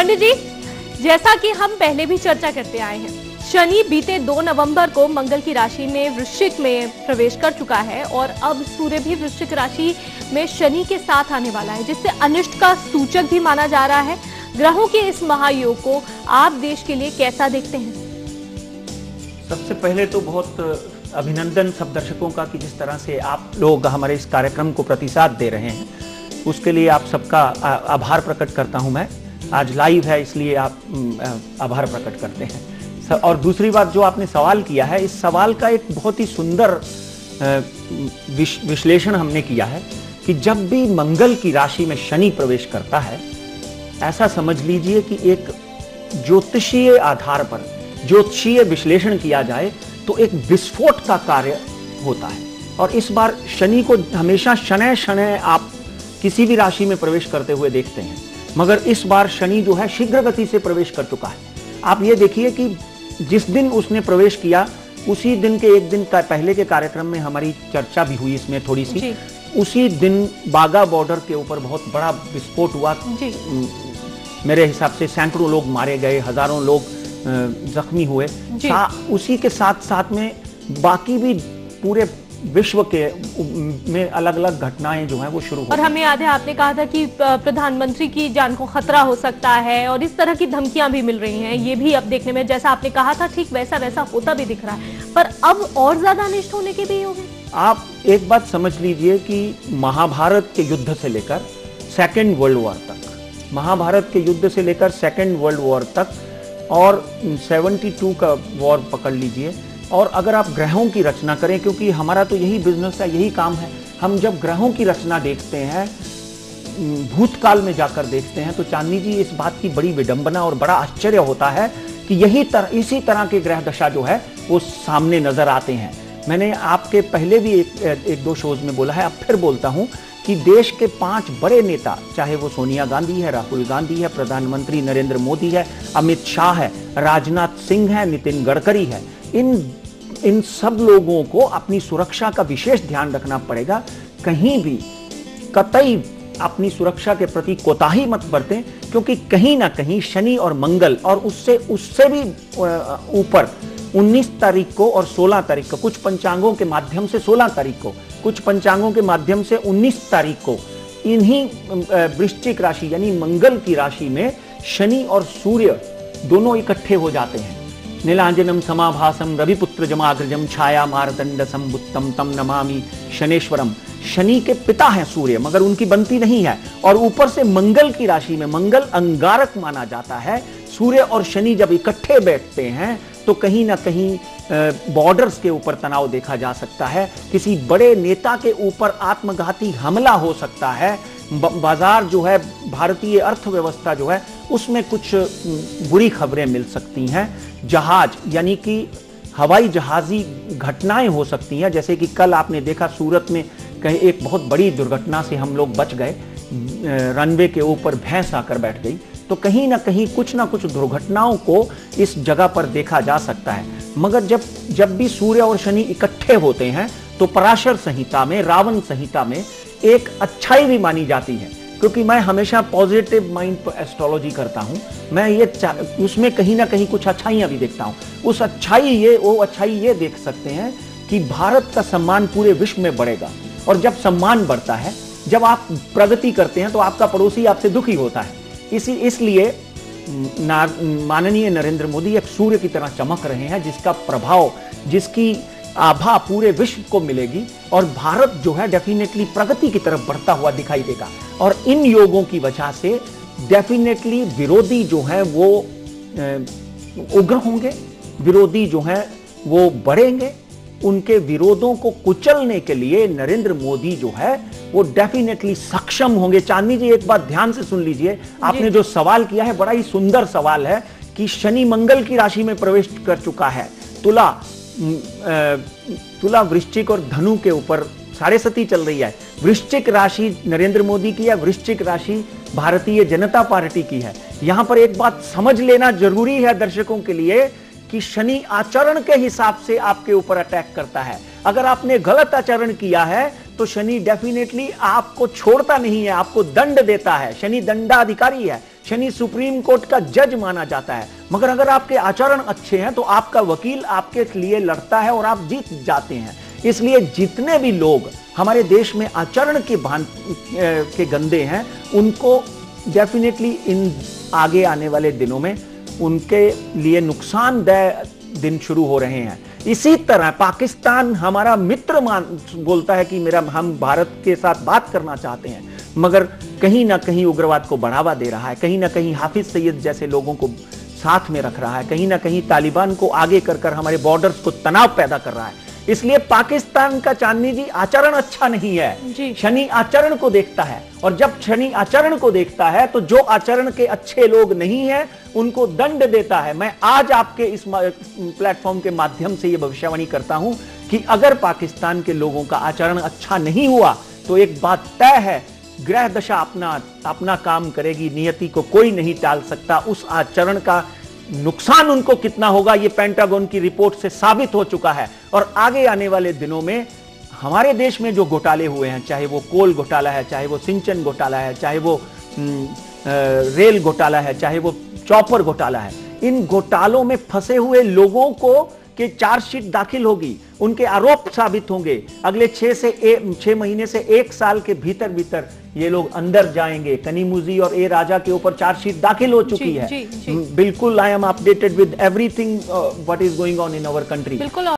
पंडित जी, जैसा कि हम पहले भी चर्चा करते आए हैं, शनि बीते 2 नवंबर को मंगल की राशि में वृश्चिक में प्रवेश कर चुका है और अब सूर्य भी वृश्चिक राशि में शनि के साथ आने वाला है, जिससे अनिष्ट का सूचक भी माना जा रहा है। ग्रहों के इस महायोग को आप देश के लिए कैसा देखते हैं? सबसे पहले तो बहुत अभिनंदन सब दर्शकों का कि जिस तरह से आप लोग हमारे इस कार्यक्रम को प्रतिसाद दे रहे हैं, उसके लिए आप सबका आभार प्रकट करता हूं। मैं आज लाइव है इसलिए आप आभार प्रकट करते हैं। और दूसरी बात जो आपने सवाल किया है, इस सवाल का एक बहुत ही सुंदर विश्लेषण हमने किया है कि जब भी मंगल की राशि में शनि प्रवेश करता है, ऐसा समझ लीजिए कि एक ज्योतिषीय आधार पर ज्योतिषीय विश्लेषण किया जाए तो एक विस्फोट का कार्य होता है। और इस बार शनि को हमेशा शनै शनै आप किसी भी राशि में प्रवेश करते हुए देखते हैं, मगर इस बार शनि जो है शीघ्र गति से प्रवेश कर चुका है। आप ये देखिए कि जिस दिन उसने प्रवेश किया उसी दिन के एक दिन का पहले के कार्यक्रम में हमारी चर्चा भी हुई इसमें थोड़ी सी। उसी दिन बागा बॉर्डर के ऊपर बहुत बड़ा विस्फोट हुआ। मेरे हिसाब से सैकड़ों लोग मारे गए, हजारों लोग जख्मी हुए। उसी के साथ साथ में बाकी भी पूरे विश्व के में अलग अलग घटनाएं जो हैं वो शुरू हो। और हमें याद है आपने कहा था कि प्रधानमंत्री की जान को खतरा हो सकता है और इस तरह की धमकियां भी मिल रही हैं। ये भी अब देखने में जैसा आपने कहा था ठीक वैसा वैसा होता भी दिख रहा है, पर अब और ज्यादा अनिष्ट होने के भी योग हैं। आप एक बात समझ लीजिए कि महाभारत के युद्ध से लेकर सेकेंड वर्ल्ड वॉर तक, महाभारत के युद्ध से लेकर सेकेंड वर्ल्ड वॉर तक और 72 का वॉर पकड़ लीजिए, और अगर आप ग्रहों की रचना करें, क्योंकि हमारा तो यही बिजनेस है, यही काम है, हम जब ग्रहों की रचना देखते हैं, भूतकाल में जाकर देखते हैं, तो चांदनी जी इस बात की बड़ी विडंबना और बड़ा आश्चर्य होता है कि इसी तरह के ग्रह दशा जो है वो सामने नजर आते हैं। मैंने आपके पहले भी एक दो शोज में बोला है, अब फिर बोलता हूं कि देश के 5 बड़े नेता, चाहे वो सोनिया गांधी है, राहुल गांधी है, प्रधानमंत्री नरेंद्र मोदी है, अमित शाह है, राजनाथ सिंह है, नितिन गडकरी है, इन सब लोगों को अपनी सुरक्षा का विशेष ध्यान रखना पड़ेगा। कहीं भी कतई अपनी सुरक्षा के प्रति कोताही मत बरतें, क्योंकि कहीं ना कहीं शनि और मंगल और उससे भी ऊपर 19 तारीख को और 16 तारीख को, कुछ पंचांगों के माध्यम से 16 तारीख को, कुछ पंचांगों के माध्यम से 19 तारीख को इन्हीं वृश्चिक राशि यानी मंगल की राशि में शनि और सूर्य दोनों इकट्ठे हो जाते हैं। नीलांजनम समाभासम रविपुत्र जमाग्रजम छाया मारतंड संबुत्तम तम नमामि शनेश्वरम। शनि के पिता हैं सूर्य, मगर उनकी बनती नहीं है, और ऊपर से मंगल की राशि में मंगल अंगारक माना जाता है। सूर्य और शनि जब इकट्ठे बैठते हैं तो कहीं ना कहीं बॉर्डर्स के ऊपर तनाव देखा जा सकता है, किसी बड़े नेता के ऊपर आत्मघाती हमला हो सकता है, बाजार जो है, भारतीय अर्थव्यवस्था जो है, उसमें कुछ बुरी खबरें मिल सकती हैं। जहाज यानी कि हवाई जहाजी घटनाएं हो सकती हैं, जैसे कि कल आपने देखा सूरत में कहीं एक बहुत बड़ी दुर्घटना से हम लोग बच गए, रनवे के ऊपर भैंस आकर बैठ गई। तो कहीं ना कहीं कुछ ना कुछ दुर्घटनाओं को इस जगह पर देखा जा सकता है। मगर जब भी सूर्य और शनि इकट्ठे होते हैं तो पराशर संहिता में, रावण संहिता में एक अच्छाई भी मानी जाती है, क्योंकि मैं हमेशा पॉजिटिव माइंड पर एस्ट्रोलॉजी करता हूं। मैं उसमें कहीं ना कहीं कुछ अच्छाइयां भी देखता हूं। वो अच्छाई ये देख सकते हैं कि भारत का सम्मान पूरे विश्व में बढ़ेगा, और जब सम्मान बढ़ता है, जब आप प्रगति करते हैं, तो आपका पड़ोसी आपसे दुखी होता है। इसलिए माननीय नरेंद्र मोदी एक सूर्य की तरह चमक रहे हैं, जिसका प्रभाव, जिसकी आभा पूरे विश्व को मिलेगी, और भारत जो है डेफिनेटली प्रगति की तरफ बढ़ता हुआ दिखाई देगा। और इन योगों की वजह से डेफिनेटली विरोधी जो है वो उग्र होंगे, विरोधी जो है वो बढ़ेंगे। उनके विरोधों को कुचलने के लिए नरेंद्र मोदी जो है वो डेफिनेटली सक्षम होंगे। चांदनी जी एक बात ध्यान से सुन लीजिए, आपने जो सवाल किया है बड़ा ही सुंदर सवाल है कि शनि मंगल की राशि में प्रवेश कर चुका है। तुला वृश्चिक और धनु के ऊपर साढ़े सती चल रही है। वृश्चिक राशि नरेंद्र मोदी की है, वृश्चिक राशि भारतीय जनता पार्टी की है। यहां पर एक बात समझ लेना जरूरी है दर्शकों के लिए कि शनि आचरण के हिसाब से आपके ऊपर अटैक करता है। अगर आपने गलत आचरण किया है तो शनि डेफिनेटली आपको छोड़ता नहीं है, आपको दंड देता है। शनि दंडाधिकारी है, शनि सुप्रीम कोर्ट का जज माना जाता है, मगर अगर आपके आचरण अच्छे हैं तो आपका वकील आपके लिए लड़ता है और आप जीत जाते हैं। इसलिए जितने भी लोग हमारे देश में आचरण के गंदे हैं, उनको डेफिनेटली इन आगे आने वाले दिनों में उनके लिए नुकसानदेह दिन शुरू हो रहे हैं। इसी तरह पाकिस्तान हमारा मित्र बोलता है कि हम भारत के साथ बात करना चाहते हैं, मगर कहीं ना कहीं उग्रवाद को बढ़ावा दे रहा है, कहीं ना कहीं हाफिज सईद जैसे लोगों को साथ में रख रहा है, कहीं ना कहीं तालिबान को आगे कर हमारे बॉर्डर्स को तनाव पैदा कर रहा है। इसलिए पाकिस्तान का चांदनी जी आचरण अच्छा नहीं है, शनि आचरण को देखता है, और जब शनि आचरण को देखता है तो जो आचरण के अच्छे लोग नहीं हैं उनको दंड देता है। मैं आज आपके इस प्लेटफॉर्म के माध्यम से यह भविष्यवाणी करता हूं कि अगर पाकिस्तान के लोगों का आचरण अच्छा नहीं हुआ तो एक बात तय है, ग्रह दशा अपना काम करेगी, नियति को कोई नहीं टाल सकता। उस आचरण का नुकसान उनको कितना होगा ये पेंटागन की रिपोर्ट से साबित हो चुका है। और आगे आने वाले दिनों में हमारे देश में जो घोटाले हुए हैं, चाहे वो कोल घोटाला है, चाहे वो सिंचन घोटाला है, चाहे वो रेल घोटाला है, चाहे वो चॉपर घोटाला है, इन घोटालों में फंसे हुए लोगों को के चार्जशीट दाखिल होगी, उनके आरोप साबित होंगे। अगले 6 महीने से 1 साल के भीतर ये लोग अंदर जाएंगे। कनीमुजी और ए राजा के ऊपर चार्जशीट दाखिल हो चुकी है। बिल्कुल, I am updated with everything what is going on in our country.